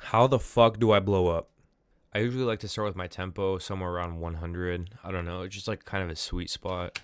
How the fuck do I blow up? I usually like to start with my tempo somewhere around 100. I don't know. It's just like kind of a sweet spot.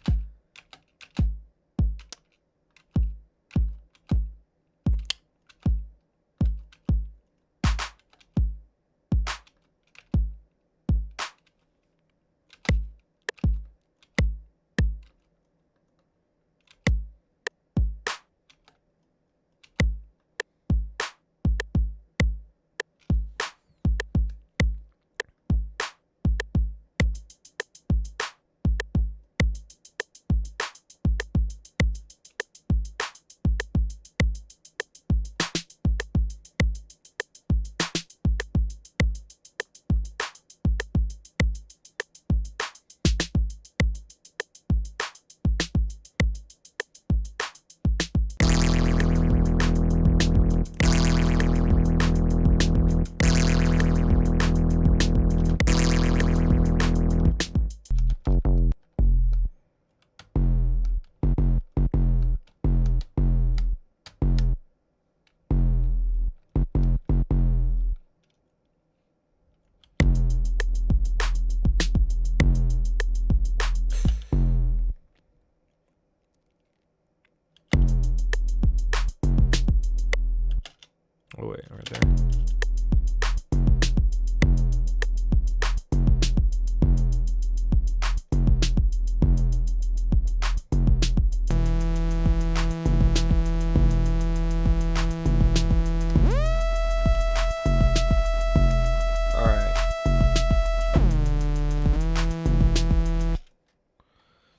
Oh wait, right there.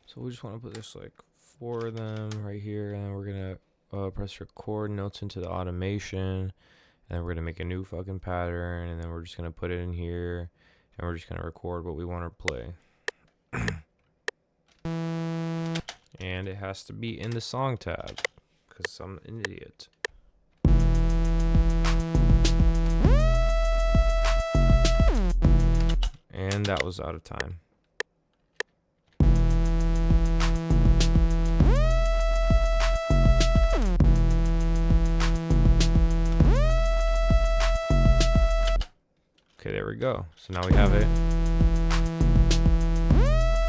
So we just want to put this like 4 of them right here, and then we're gonna press record notes into the automation, and then we're gonna make a new fucking pattern, and then we're just gonna put it in here, and we're just gonna record what we want to play. And it has to be in the song tab, because I'm an idiot. And that was out of time. Okay, there we go. So now we have it.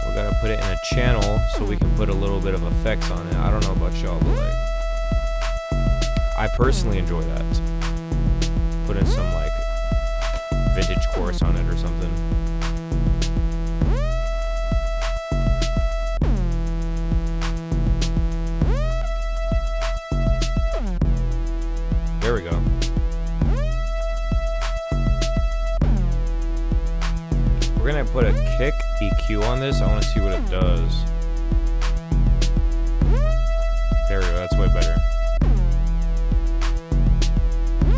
We gotta put it in a channel so we can put a little bit of effects on it. I don't know about y'all, but like, I personally enjoy that. Put in some like vintage chorus on it or something. There we go. We're gonna put a kick EQ on this. I want to see what it does. There we go. That's way better.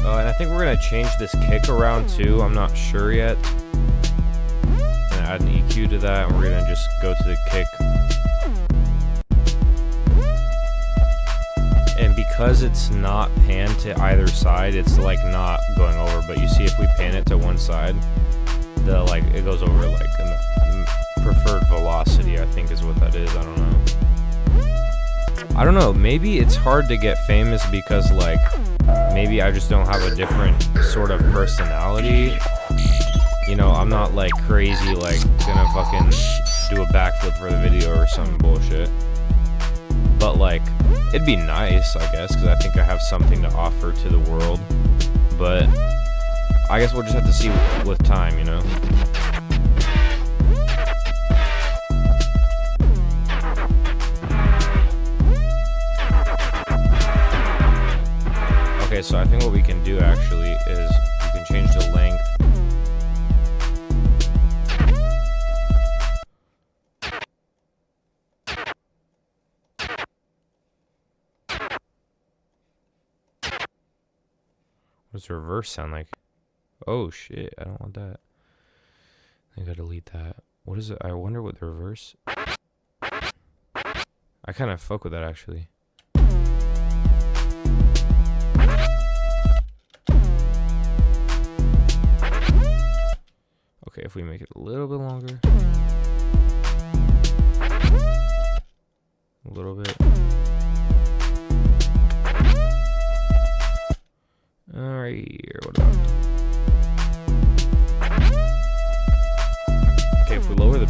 And I think we're gonna change this kick around too. I'm not sure yet. I'm gonna add an EQ to that, and we're gonna just go to the kick. And because it's not panned to either side, it's like not going over. But you see, if we pan it to one side, the like it goes over like a preferred velocity, I think is what that is. I don't know. Maybe it's hard to get famous because like maybe I just don't have a different sort of personality. You know, I'm not like crazy like gonna fucking do a backflip for the video or some bullshit. But like it'd be nice, I guess, because I think I have something to offer to the world. But I guess we'll just have to see with time, you know? Okay, so I think what we can do actually is we can change the length. What does reverse sound like? Oh shit, I don't want that. I gotta delete that. What is it? I wonder what the reverse... I kind of fuck with that actually. Okay, if we make it a little bit longer. A little bit. Alright, here, what about?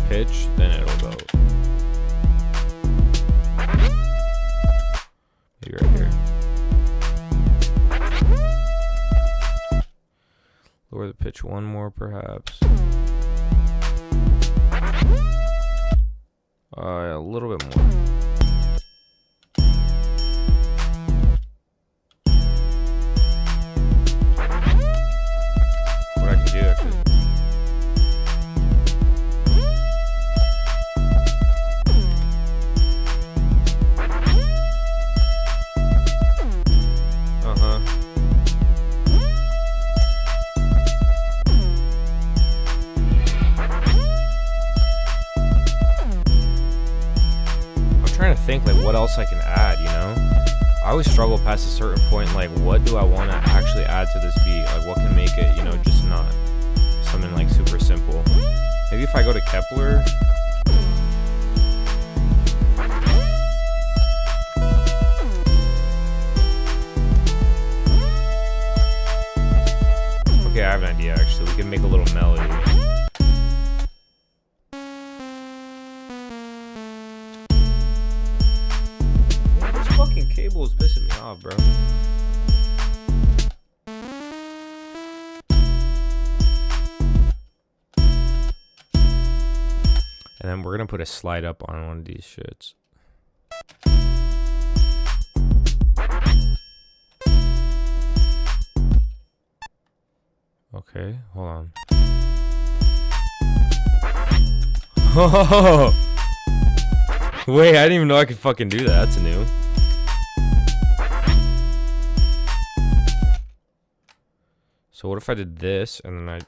pitch, then it'll go. Maybe right here. Lower the pitch one more, perhaps. A little bit more. What I can do, think like what else I can add, you know? I always struggle past a certain point, like what do I want to actually add to this beat? Like what can make it, you know, just not something like super simple. Maybe if I go to Kepler. Okay, I have an idea actually. We can make a little melody. Cable is pissing me off, bro. And then we're gonna put a slide up on one of these shits. Okay, hold on. Oh! Wait, I didn't even know I could fucking do that. That's new. So what if I did this and then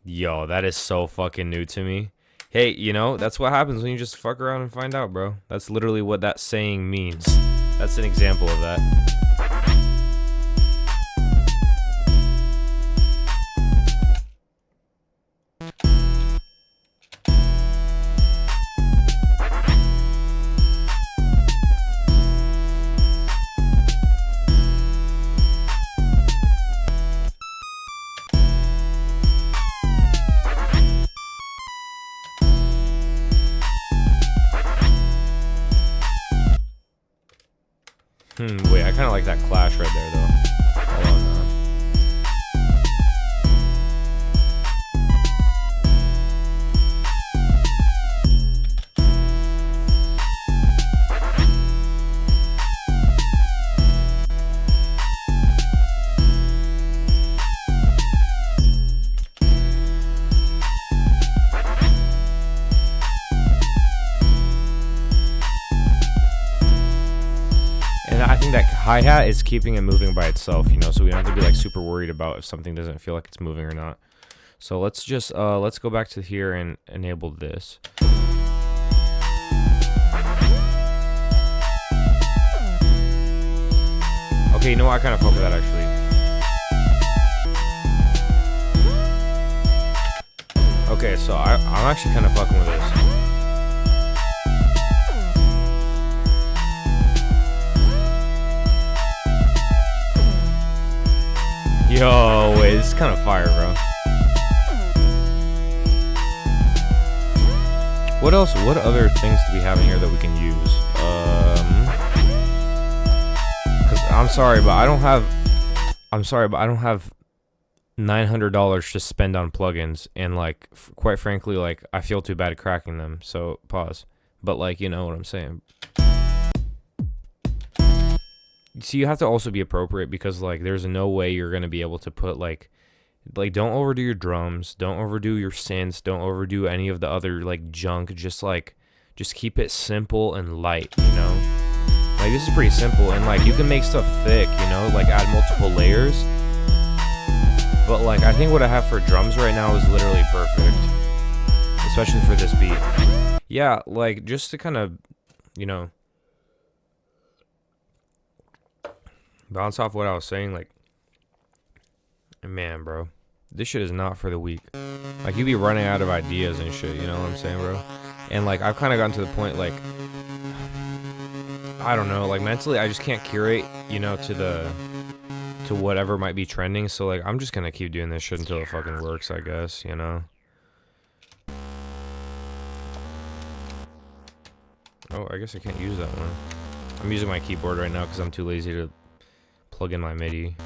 Yo, that is so fucking new to me. Hey, you know, that's what happens when you just fuck around and find out, bro. That's literally what that saying means. That's an example of that. Wait, I kind of like that clash right there, though. Hold on, hi-hat is keeping it moving by itself, you know, so we don't have to be like super worried about if something doesn't feel like it's moving or not. So let's just let's go back to here and enable this. Okay, you know what? I kind of fuck with that actually. Okay, so I'm actually kind of fucking with this. Yo, wait, this is kind of fire, bro. What else? What other things do we have in here that we can use? Cause I'm sorry, but I don't have $900 to spend on plugins, and like, quite frankly, like I feel too bad at cracking them. So pause. But like, you know what I'm saying. See, you have to also be appropriate because like there's no way you're gonna be able to put like don't overdo your drums, don't overdo your synths, don't overdo any of the other like junk. Just keep it simple and light, you know. Like this is pretty simple, and like you can make stuff thick, you know, like add multiple layers. But like I think what I have for drums right now is literally perfect, especially for this beat. Yeah, like just to kind of, you know, bounce off what I was saying, like, man, bro, this shit is not for the weak. Like, you be running out of ideas and shit, you know what I'm saying, bro? And, like, I've kind of gotten to the point, like, I don't know, like, mentally, I just can't curate, you know, to to whatever might be trending. So like I'm just gonna keep doing this shit until it fucking works, I guess, you know. Oh, I guess I can't use that one. I'm using my keyboard right now because I'm too lazy to plug in my MIDI.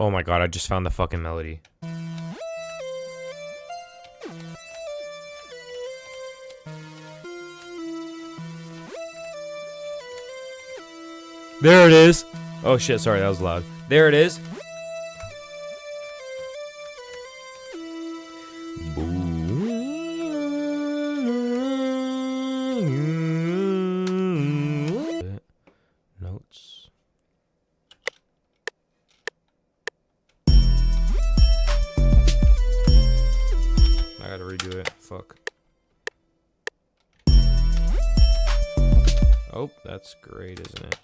Oh my god, I just found the fucking melody. There it is. Oh shit, sorry, that was loud. There it is. Notes. I gotta redo it. Fuck. Oh, that's great, isn't it?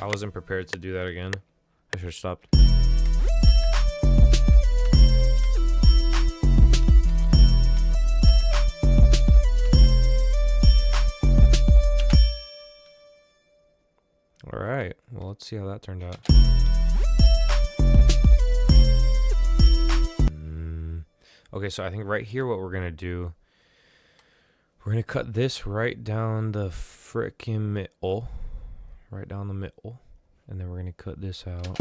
I wasn't prepared to do that again. I should have stopped. Alright, well, let's see how that turned out. Okay, so I think right here what we're gonna do, we're gonna cut this right down the frickin' middle. Right down the middle. And then we're gonna cut this out.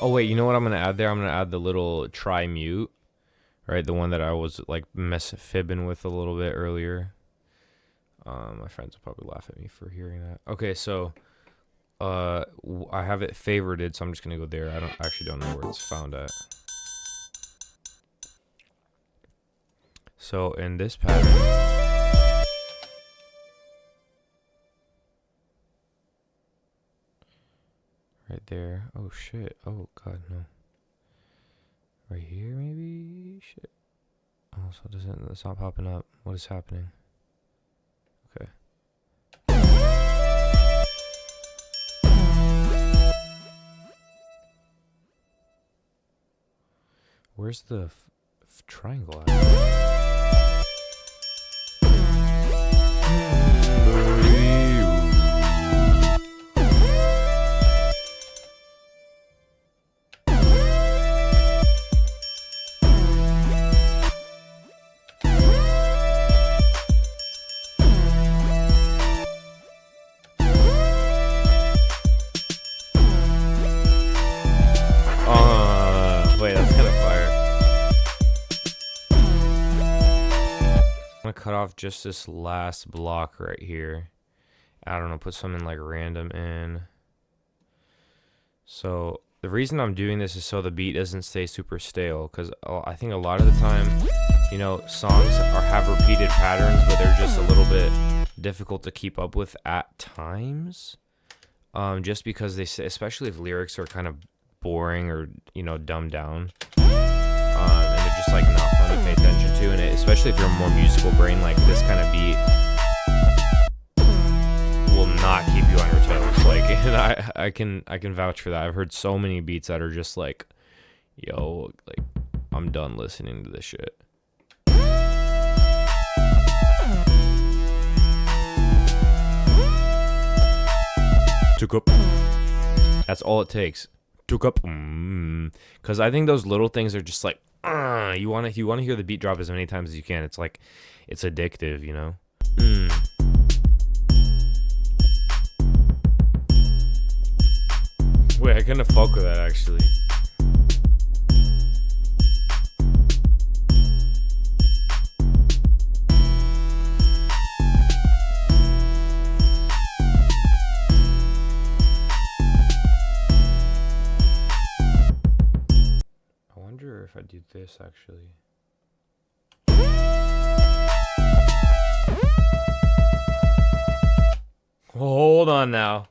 Oh wait, you know what I'm gonna add there? I'm gonna add the little try mute. Right, the one that I was like fibbing with a little bit earlier. My friends will probably laugh at me for hearing that. Okay, so I have it favorited, so I'm just gonna go there. I actually don't know where it's found at. So in this pattern, right there. Oh shit. Oh god, no. Right here, maybe. Shit. Oh, so it's not popping up. What is happening? Okay. Where's the triangle at? Wait, that's kind of fire. I'm gonna cut off just this last block right here. I don't know, put something like random in. So the reason I'm doing this is so the beat doesn't stay super stale, because I think a lot of the time, you know, songs have repeated patterns, but they're just a little bit difficult to keep up with at times. Just because they say, especially if lyrics are kind of boring or, you know, dumbed down, and they're just like not fun to pay attention to, and especially if you're a more musical brain, like this kind of beat will not keep you on your toes. Like, and I can vouch for that. I've heard so many beats that are just like, yo, like I'm done listening to this shit. Took up. That's all it takes. took up, because I think those little things are just like, you want to hear the beat drop as many times as you can. It's like, it's addictive, you know. Wait, I kind of fuck with that actually. I wonder if I do this actually. Hold on now.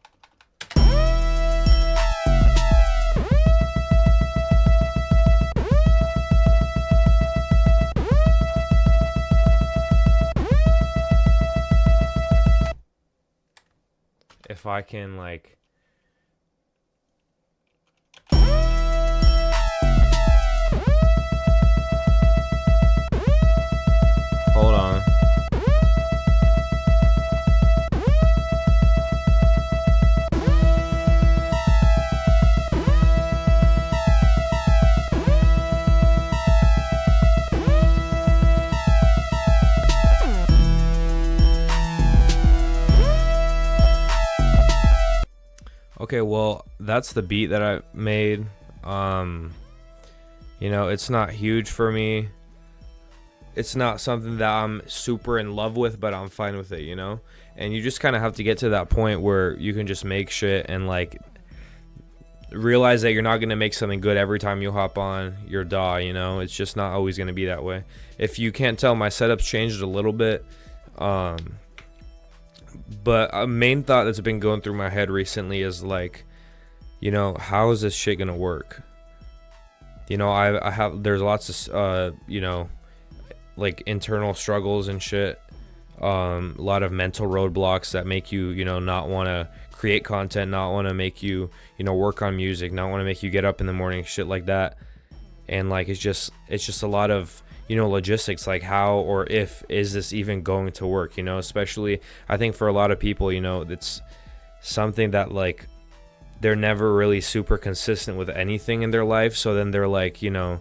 If I can like hold on. Okay, well, that's the beat that I made. You know, it's not huge for me. It's not something that I'm super in love with, but I'm fine with it, you know? And you just kind of have to get to that point where you can just make shit and like realize that you're not going to make something good every time you hop on your DAW, you know? It's just not always going to be that way. If you can't tell, my setup's changed a little bit. But a main thought that's been going through my head recently is like, you know, how is this shit gonna work? You know, I have, there's lots of you know, like internal struggles and shit. A lot of mental roadblocks that make you, you know, not want to create content, not want to make you, you know, work on music, not want to make you get up in the morning, shit like that. And like it's just a lot of, you know, logistics, like how or if is this even going to work, you know? Especially I think for a lot of people, you know, it's something that like they're never really super consistent with anything in their life. So then they're like, you know,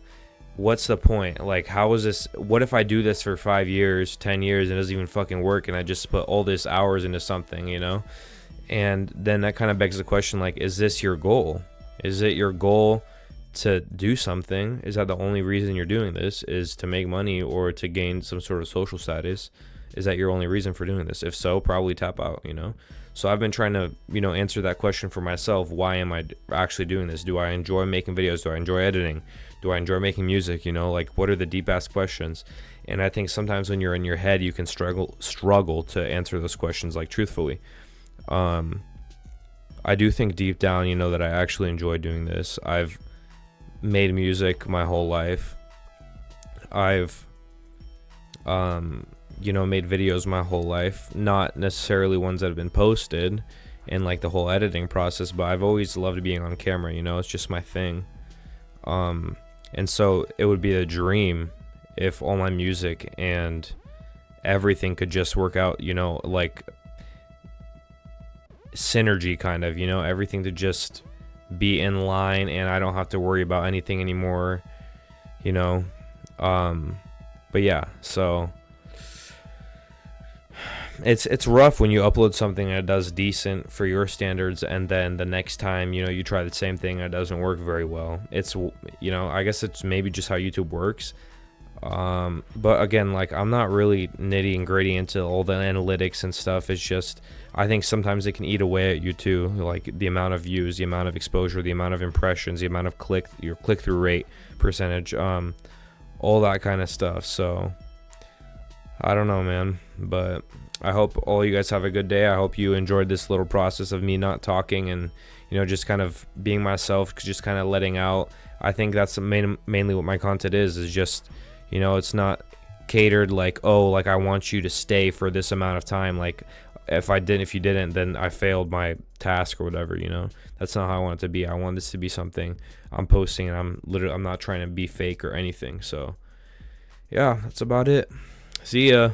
what's the point? Like, how is this? What if I do this for 5 years, 10 years, and it doesn't even fucking work, and I just put all this hours into something, you know? And then that kind of begs the question, like, is this your goal? Is it your goal to do something? Is that the only reason you're doing this, is to make money or to gain some sort of social status? Is that your only reason for doing this? If so, probably tap out, you know? So I've been trying to, you know, answer that question for myself. Why am I actually doing this? Do I enjoy making videos? Do I enjoy editing? Do I enjoy making music? You know, like, what are the deep ass questions? And I think sometimes when you're in your head, you can struggle to answer those questions, like, truthfully. I do think deep down, you know, that I actually enjoy doing this. I've made music my whole life. I've you know, made videos my whole life, not necessarily ones that have been posted and like the whole editing process, but I've always loved being on camera, you know? It's just my thing. And so it would be a dream if all my music and everything could just work out, you know, like synergy kind of, you know, everything to just be in line and I don't have to worry about anything anymore, you know? But yeah, so it's rough when you upload something that does decent for your standards and then the next time, you know, you try the same thing and it doesn't work very well. It's, you know, I guess it's maybe just how YouTube works. But again, like, I'm not really nitty and gritty into all the analytics and stuff. It's just, I think sometimes it can eat away at you too, like the amount of views, the amount of exposure, the amount of impressions, the amount of your click-through rate percentage, all that kind of stuff. So I don't know, man, but I hope all you guys have a good day. I hope you enjoyed this little process of me not talking and, you know, just kind of being myself, just kind of letting out. I think that's mainly what my content is just, you know, it's not catered like, oh, like I want you to stay for this amount of time. Like if you didn't, then I failed my task or whatever, you know. That's not how I want it to be. I want this to be something I'm posting and I'm not trying to be fake or anything. So yeah, that's about it. See ya.